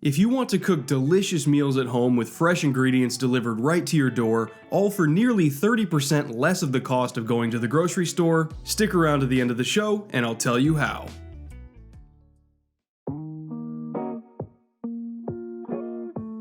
If you want to cook delicious meals at home with fresh ingredients delivered right to your door, all for nearly 30% less of the cost of going to the grocery store, stick around to the end of the show and I'll tell you how.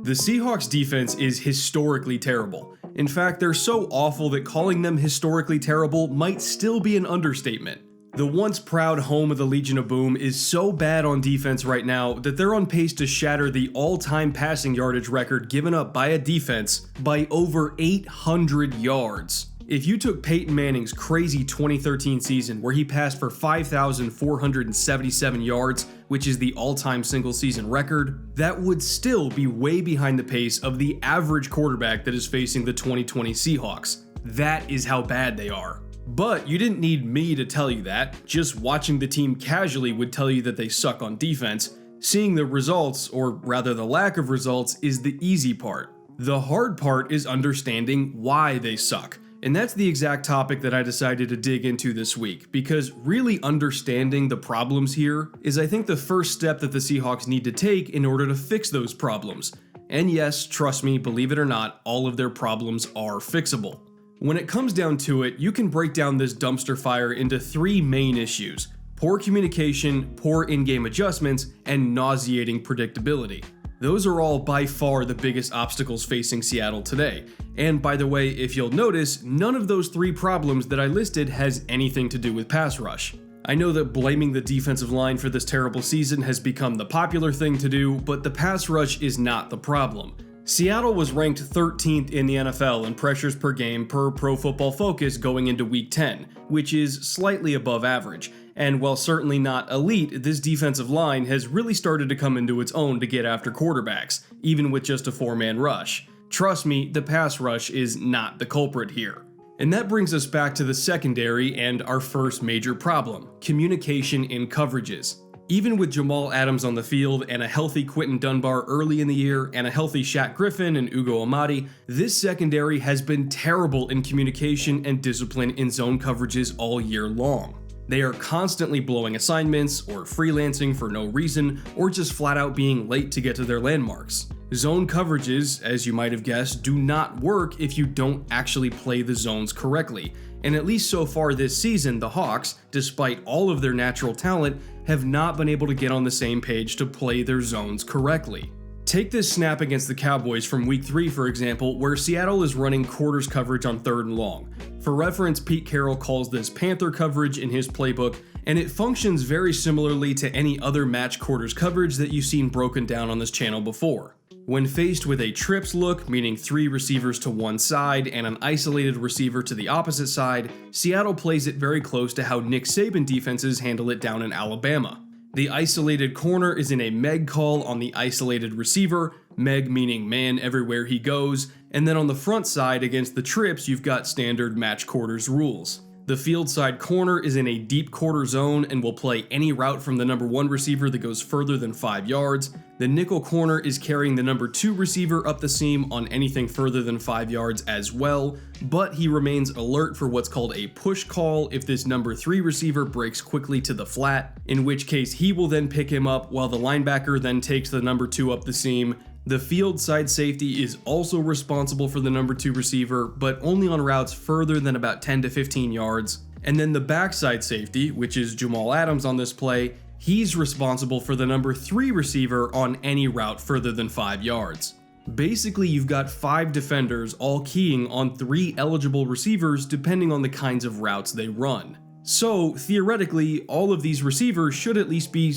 The Seahawks defense is historically terrible. In fact, they're so awful that calling them historically terrible might still be an understatement. The once proud home of the Legion of Boom is so bad on defense right now that they're on pace to shatter the all-time passing yardage record given up by a defense by over 800 yards. If you took Peyton Manning's crazy 2013 season where he passed for 5,477 yards, which is the all-time single-season record, that would still be way behind the pace of the average quarterback that is facing the 2020 Seahawks. That is how bad they are. But you didn't need me to tell you that. Just watching the team casually would tell you that they suck on defense. Seeing the results, or rather the lack of results, is the easy part. The hard part is understanding why they suck. And that's the exact topic that I decided to dig into this week, because really understanding the problems here is, I think, the first step that the Seahawks need to take in order to fix those problems. And yes, trust me, believe it or not, all of their problems are fixable. When it comes down to it, you can break down this dumpster fire into three main issues: poor communication, poor in-game adjustments, and nauseating predictability. Those are all by far the biggest obstacles facing Seattle today. And by the way, if you'll notice, none of those three problems that I listed has anything to do with pass rush. I know that blaming the defensive line for this terrible season has become the popular thing to do, but the pass rush is not the problem. Seattle was ranked 13th in the NFL in pressures per game per Pro Football Focus going into Week 10, which is slightly above average. And while certainly not elite, this defensive line has really started to come into its own to get after quarterbacks, even with just a 4-man rush. Trust me, the pass rush is not the culprit here. And that brings us back to the secondary and our first major problem: communication in coverages. Even with Jamal Adams on the field and a healthy Quinton Dunbar early in the year and a healthy Shaq Griffin and Ugo Amadi, this secondary has been terrible in communication and discipline in zone coverages all year long. They are constantly blowing assignments or freelancing for no reason or just flat out being late to get to their landmarks. Zone coverages, as you might have guessed, do not work if you don't actually play the zones correctly. And at least so far this season, the Hawks, despite all of their natural talent, have not been able to get on the same page to play their zones correctly. Take this snap against the Cowboys from Week 3, for example, where Seattle is running quarters coverage on 3rd and long. For reference, Pete Carroll calls this Panther coverage in his playbook, and it functions very similarly to any other match quarters coverage that you've seen broken down on this channel before. When faced with a trips look, meaning 3 receivers to one side and an isolated receiver to the opposite side, Seattle plays it very close to how Nick Saban defenses handle it down in Alabama. The isolated corner is in a Meg call on the isolated receiver, Meg meaning man everywhere he goes, and then on the front side against the trips you've got standard match quarters rules. The field side corner is in a deep quarter zone and will play any route from the number 1 receiver that goes further than 5 yards. The nickel corner is carrying the number 2 receiver up the seam on anything further than 5 yards as well, but he remains alert for what's called a push call if this number 3 receiver breaks quickly to the flat, in which case he will then pick him up while the linebacker then takes the number 2 up the seam. The field side safety is also responsible for the number 2 receiver, but only on routes further than about 10 to 15 yards. And then the backside safety, which is Jamal Adams on this play, he's responsible for the number 3 receiver on any route further than 5 yards. Basically, you've got 5 defenders all keying on 3 eligible receivers depending on the kinds of routes they run. So, theoretically, all of these receivers should at least be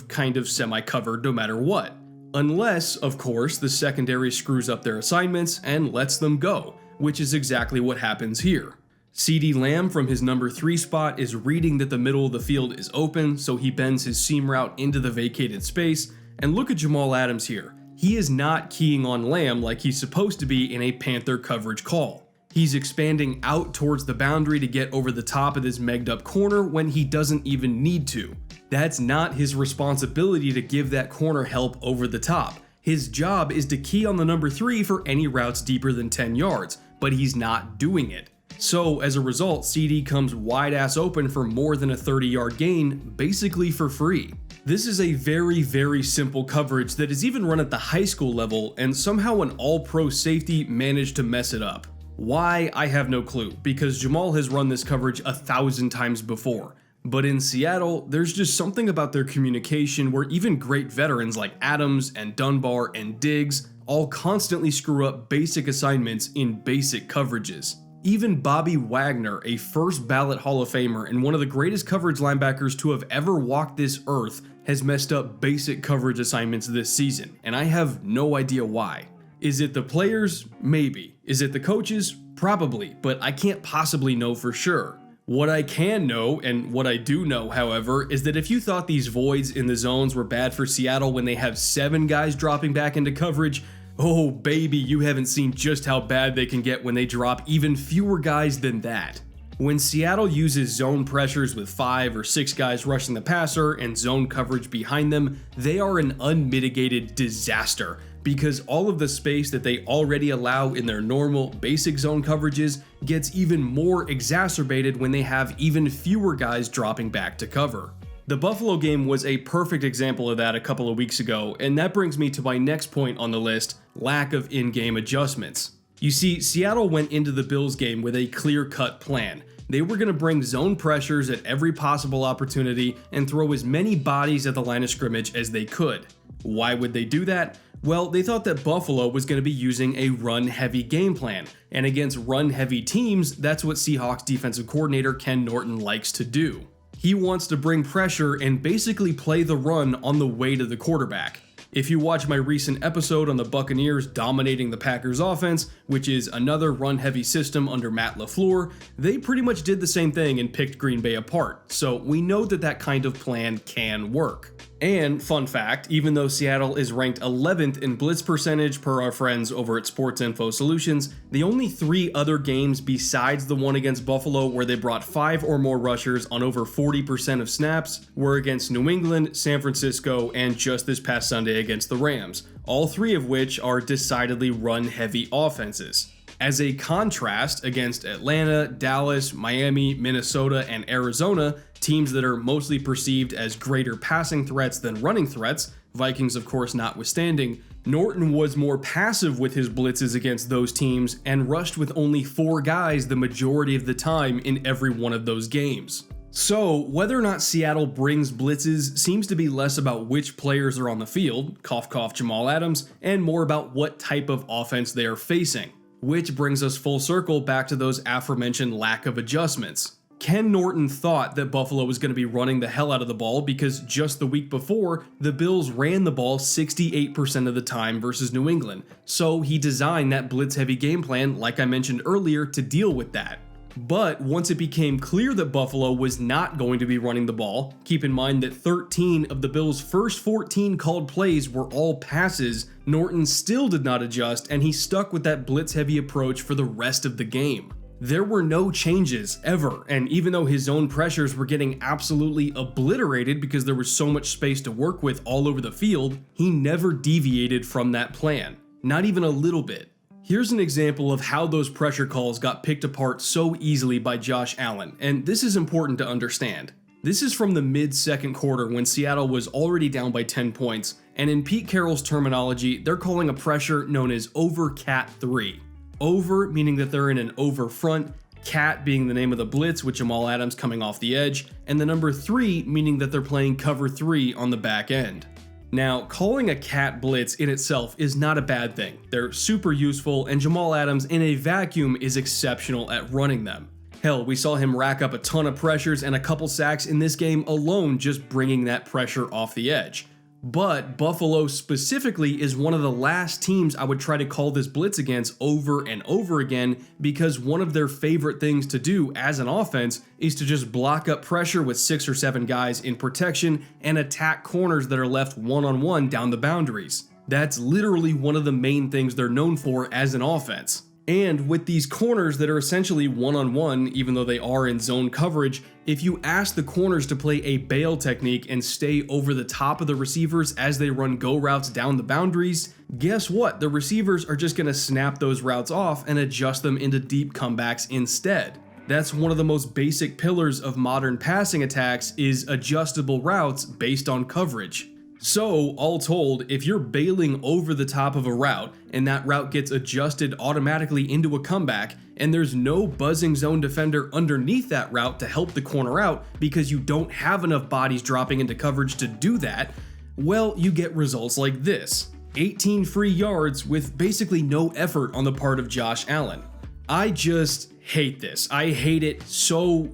kind of semi-covered no matter what. Unless, of course, the secondary screws up their assignments and lets them go, which is exactly what happens here. CeeDee Lamb from his number 3 spot is reading that the middle of the field is open, so he bends his seam route into the vacated space, and look at Jamal Adams here. He is not keying on Lamb like he's supposed to be in a Panther coverage call. He's expanding out towards the boundary to get over the top of this megged up corner when he doesn't even need to. That's not his responsibility to give that corner help over the top. His job is to key on the number 3 for any routes deeper than 10 yards, but he's not doing it. So as a result, CD comes wide ass open for more than a 30-yard gain, basically for free. This is a very simple coverage that is even run at the high school level, and somehow an all-pro safety managed to mess it up. Why? I have no clue, because Jamal has run this coverage 1,000 times before. But in Seattle, there's just something about their communication where even great veterans like Adams and Dunbar and Diggs all constantly screw up basic assignments in basic coverages. Even Bobby Wagner, a first ballot Hall of Famer and one of the greatest coverage linebackers to have ever walked this earth, has messed up basic coverage assignments this season, and I have no idea why. Is it the players? Maybe. Is it the coaches? Probably, but I can't possibly know for sure. What I can know, and what I do know, however, is that if you thought these voids in the zones were bad for Seattle when they have 7 guys dropping back into coverage, oh baby, you haven't seen just how bad they can get when they drop even fewer guys than that. When Seattle uses zone pressures with 5 or 6 guys rushing the passer and zone coverage behind them, they are an unmitigated disaster, because all of the space that they already allow in their normal basic zone coverages gets even more exacerbated when they have even fewer guys dropping back to cover. The Buffalo game was a perfect example of that a couple of weeks ago, and that brings me to my next point on the list: lack of in-game adjustments. You see, Seattle went into the Bills game with a clear-cut plan. They were going to bring zone pressures at every possible opportunity and throw as many bodies at the line of scrimmage as they could. Why would they do that? Well, they thought that Buffalo was going to be using a run-heavy game plan, and against run-heavy teams, that's what Seahawks defensive coordinator Ken Norton likes to do. He wants to bring pressure and basically play the run on the way to the quarterback. If you watch my recent episode on the Buccaneers dominating the Packers offense, which is another run-heavy system under Matt LaFleur, they pretty much did the same thing and picked Green Bay apart, so we know that that kind of plan can work. And, fun fact, even though Seattle is ranked 11th in blitz percentage per our friends over at Sports Info Solutions, the only 3 other games besides the one against Buffalo where they brought 5 or more rushers on over 40% of snaps were against New England, San Francisco, and just this past Sunday against the Rams, all 3 of which are decidedly run-heavy offenses. As a contrast, against Atlanta, Dallas, Miami, Minnesota, and Arizona, teams that are mostly perceived as greater passing threats than running threats, Vikings of course notwithstanding, Norton was more passive with his blitzes against those teams and rushed with only 4 guys the majority of the time in every one of those games. So, whether or not Seattle brings blitzes seems to be less about which players are on the field, cough cough Jamal Adams, and more about what type of offense they are facing. Which brings us full circle back to those aforementioned lack of adjustments. Ken Norton thought that Buffalo was going to be running the hell out of the ball because just the week before, the Bills ran the ball 68% of the time versus New England, so he designed that blitz-heavy game plan, like I mentioned earlier, to deal with that. But once it became clear that Buffalo was not going to be running the ball, keep in mind that 13 of the Bills' first 14 called plays were all passes, Norton still did not adjust, and he stuck with that blitz-heavy approach for the rest of the game. There were no changes, ever, and even though his zone pressures were getting absolutely obliterated because there was so much space to work with all over the field, he never deviated from that plan. Not even a little bit. Here's an example of how those pressure calls got picked apart so easily by Josh Allen, and this is important to understand. This is from the mid-second quarter when Seattle was already down by 10 points, and in Pete Carroll's terminology, they're calling a pressure known as over cat 3. Over meaning that they're in an over front, cat being the name of the blitz with Jamal Adams coming off the edge, and the number 3 meaning that they're playing cover 3 on the back end. Now, calling a cat blitz in itself is not a bad thing. They're super useful, and Jamal Adams in a vacuum is exceptional at running them. Hell, we saw him rack up a ton of pressures and a couple sacks in this game alone just bringing that pressure off the edge. But Buffalo specifically is one of the last teams I would try to call this blitz against over and over again because one of their favorite things to do as an offense is to just block up pressure with 6 or 7 guys in protection and attack corners that are left one-on-one down the boundaries. That's literally one of the main things they're known for as an offense. And with these corners that are essentially one-on-one, even though they are in zone coverage, if you ask the corners to play a bail technique and stay over the top of the receivers as they run go routes down the boundaries, guess what? The receivers are just going to snap those routes off and adjust them into deep comebacks instead. That's one of the most basic pillars of modern passing attacks is adjustable routes based on coverage. So, all told, if you're bailing over the top of a route and that route gets adjusted automatically into a comeback and there's no buzzing zone defender underneath that route to help the corner out because you don't have enough bodies dropping into coverage to do that, well, you get results like this. 18 free yards with basically no effort on the part of Josh Allen. I just hate this. I hate it so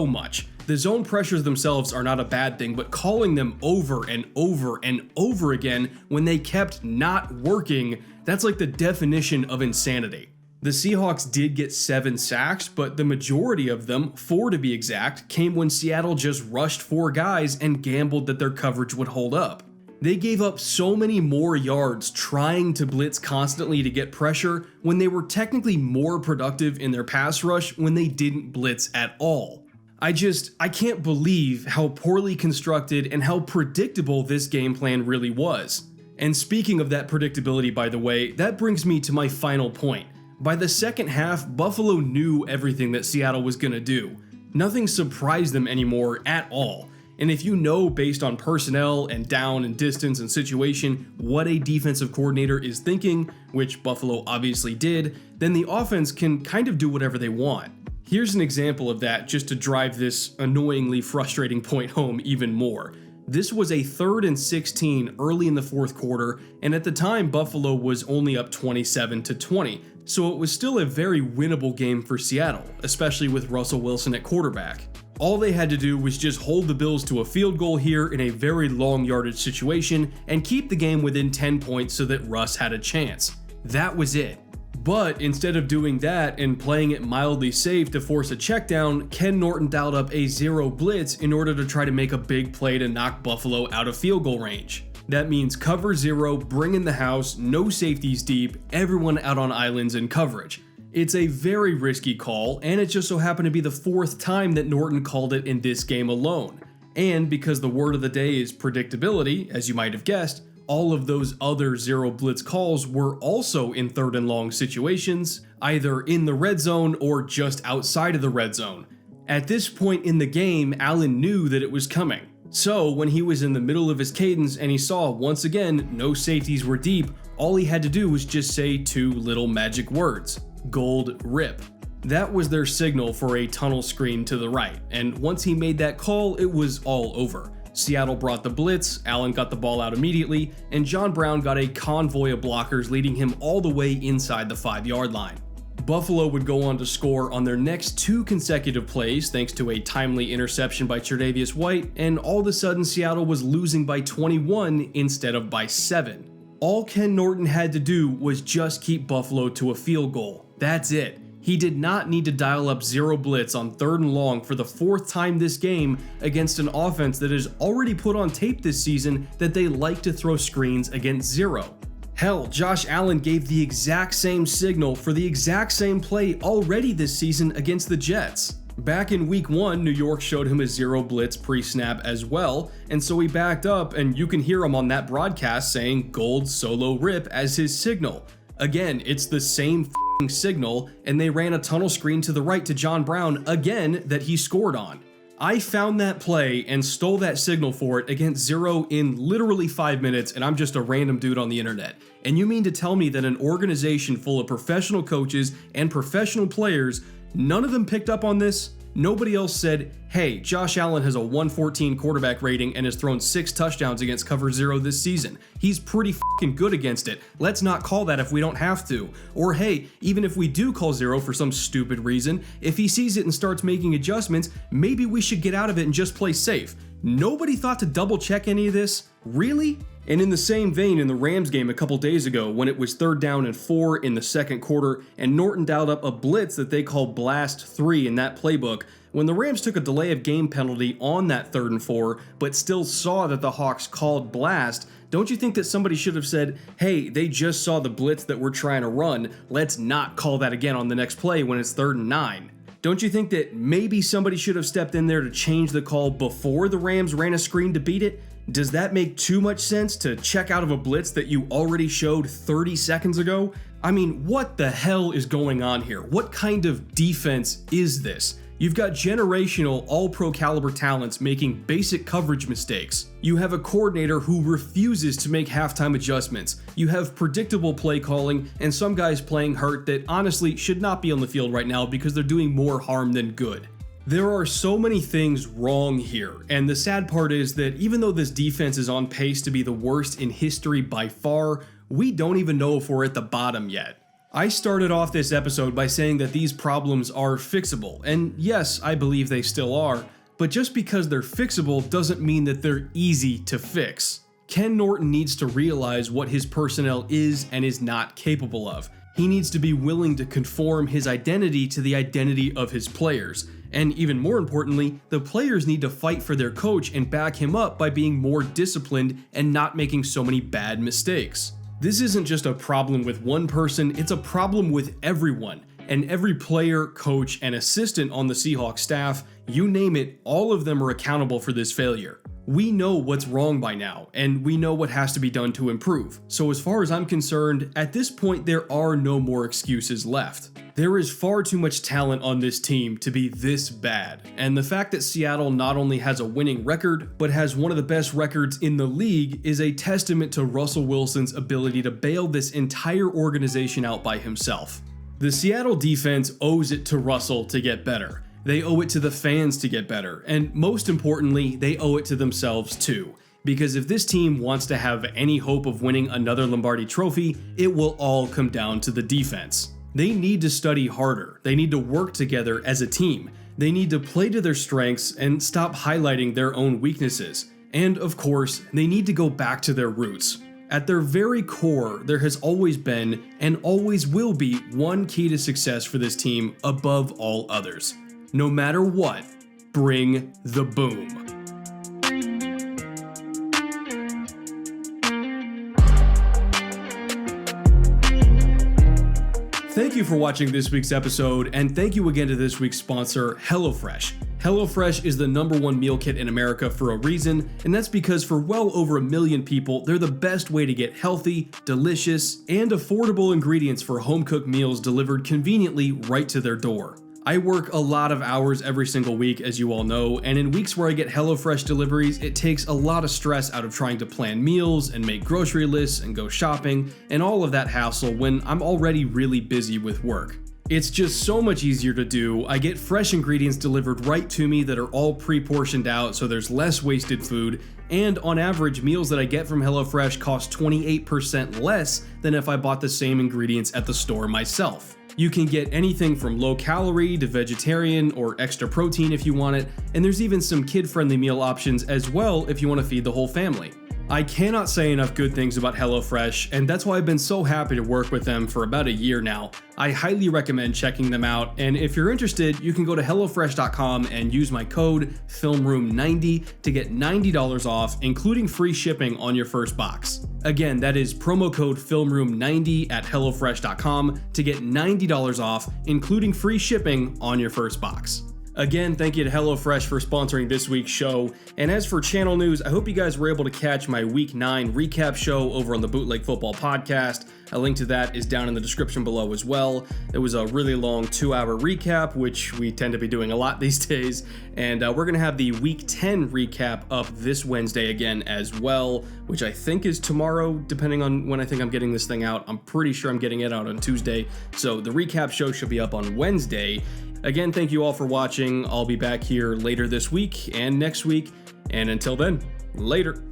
much. The zone pressures themselves are not a bad thing, but calling them over and over and over again when they kept not working, that's like the definition of insanity. The Seahawks did get 7 sacks, but the majority of them, 4 to be exact, came when Seattle just rushed 4 guys and gambled that their coverage would hold up. They gave up so many more yards trying to blitz constantly to get pressure when they were technically more productive in their pass rush when they didn't blitz at all. I can't believe how poorly constructed and how predictable this game plan really was. And speaking of that predictability, by the way, that brings me to my final point. By the second half, Buffalo knew everything that Seattle was going to do. Nothing surprised them anymore at all. And if you know based on personnel and down and distance and situation what a defensive coordinator is thinking, which Buffalo obviously did, then the offense can kind of do whatever they want. Here's an example of that just to drive this annoyingly frustrating point home even more. This was a 3rd and 16 early in the 4th quarter, and at the time Buffalo was only up 27-20, so it was still a very winnable game for Seattle, especially with Russell Wilson at quarterback. All they had to do was just hold the Bills to a field goal here in a very long yardage situation and keep the game within 10 points so that Russ had a chance. That was it. But instead of doing that and playing it mildly safe to force a check down, Ken Norton dialed up a 0 blitz in order to try to make a big play to knock Buffalo out of field goal range. That means cover 0, bring in the house, no safeties deep, everyone out on islands in coverage. It's a very risky call, and it just so happened to be the 4th time that Norton called it in this game alone. And because the word of the day is predictability, as you might have guessed, all of those other 0 blitz calls were also in 3rd and long situations, either in the red zone or just outside of the red zone. At this point in the game, Allen knew that it was coming. So when he was in the middle of his cadence and he saw once again no safeties were deep, all he had to do was just say 2 little magic words: gold rip. That was their signal for a tunnel screen to the right, and once he made that call, it was all over. Seattle brought the blitz, Allen got the ball out immediately, and John Brown got a convoy of blockers leading him all the way inside the 5-yard line. Buffalo would go on to score on their next 2 consecutive plays thanks to a timely interception by Tre'Davious White, and all of a sudden Seattle was losing by 21 instead of by 7. All Ken Norton had to do was just keep Buffalo to a field goal. That's it. He did not need to dial up 0 blitz on 3rd and long for the 4th time this game against an offense that has already put on tape this season that they like to throw screens against 0. Hell, Josh Allen gave the exact same signal for the exact same play already this season against the Jets. Back in week 1, New York showed him a 0 blitz pre-snap as well, and so he backed up, and you can hear him on that broadcast saying gold solo rip as his signal. Again, it's the same signal, and they ran a tunnel screen to the right to John Brown again that he scored on. I found that play and stole that signal for it against 0 in literally 5 minutes, and I'm just a random dude on the internet. And you mean to tell me that an organization full of professional coaches and professional players, none of them picked up on this? Nobody else said, hey, Josh Allen has a 114 quarterback rating and has thrown 6 touchdowns against cover 0 this season. He's pretty fucking good against it. Let's not call that if we don't have to. Or hey, even if we do call 0 for some stupid reason, if he sees it and starts making adjustments, maybe we should get out of it and just play safe. Nobody thought to double check any of this? Really? And in the same vein, in the Rams game a couple days ago, when it was 3rd down and 4 in the 2nd quarter, and Norton dialed up a blitz that they call Blast 3 in that playbook, when the Rams took a delay of game penalty on that 3rd and 4, but still saw that the Hawks called Blast, Don't you think that somebody should have said, hey, they just saw the blitz that we're trying to run, let's not call that again on the next play when it's 3rd and 9? Don't you think that maybe somebody should have stepped in there to change the call before the Rams ran a screen to beat it? Does that make too much sense to check out of a blitz that you already showed 30 seconds ago? I mean, what the hell is going on here? What kind of defense is this? You've got generational all-pro caliber talents making basic coverage mistakes. You have a coordinator who refuses to make halftime adjustments. You have predictable play calling and some guys playing hurt that honestly should not be on the field right now because they're doing more harm than good. There are so many things wrong here, and the sad part is that even though this defense is on pace to be the worst in history by far, we don't even know if we're at the bottom yet. I started off this episode by saying that these problems are fixable, and yes, I believe they still are, but just because they're fixable doesn't mean that they're easy to fix. Ken Norton needs to realize what his personnel is and is not capable of. He needs to be willing to conform his identity to the identity of his players. And even more importantly, the players need to fight for their coach and back him up by being more disciplined and not making so many bad mistakes. This isn't just a problem with one person, it's a problem with everyone. And every player, coach, and assistant on the Seahawks staff, you name it, all of them are accountable for this failure. We know what's wrong by now, and we know what has to be done to improve. So as far as I'm concerned, at this point there are no more excuses left. There is far too much talent on this team to be this bad, and the fact that Seattle not only has a winning record, but has one of the best records in the league is a testament to Russell Wilson's ability to bail this entire organization out by himself. The Seattle defense owes it to Russell to get better. They owe it to the fans to get better, and most importantly, they owe it to themselves too. Because if this team wants to have any hope of winning another Lombardi trophy, it will all come down to the defense. They need to study harder. They need to work together as a team. They need to play to their strengths and stop highlighting their own weaknesses. And of course, they need to go back to their roots. At their very core, there has always been and always will be one key to success for this team above all others. No matter what, bring the boom. Thank you for watching this week's episode, and thank you again to this week's sponsor, HelloFresh. HelloFresh is the #1 meal kit in America for a reason, and that's because for well over 1 million people, they're the best way to get healthy, delicious, and affordable ingredients for home-cooked meals delivered conveniently right to their door. I work a lot of hours every single week, as you all know, and in weeks where I get HelloFresh deliveries, it takes a lot of stress out of trying to plan meals and make grocery lists and go shopping and all of that hassle when I'm already really busy with work. It's just so much easier to do. I get fresh ingredients delivered right to me that are all pre-portioned out, so there's less wasted food, and on average, meals that I get from HelloFresh cost 28% less than if I bought the same ingredients at the store myself. You can get anything from low calorie to vegetarian or extra protein if you want it, and there's even some kid-friendly meal options as well if you want to feed the whole family. I cannot say enough good things about HelloFresh, and that's why I've been so happy to work with them for about a year now. I highly recommend checking them out, and if you're interested, you can go to HelloFresh.com and use my code FILMROOM90 to get $90 off, including free shipping on your first box. Again, that is promo code FILMROOM90 at HelloFresh.com to get $90 off, including free shipping on your first box. Again, thank you to HelloFresh for sponsoring this week's show. And as for channel news, I hope you guys were able to catch my Week 9 recap show over on the Bootleg Football Podcast. A link to that is down in the description below as well. It was a really long 2-hour recap, which we tend to be doing a lot these days. And we're going to have the Week 10 recap up this Wednesday again as well, which I think is tomorrow, depending on when I think I'm getting this thing out. I'm pretty sure I'm getting it out on Tuesday. So the recap show should be up on Wednesday. Again, thank you all for watching. I'll be back here later this week and next week. And until then, later.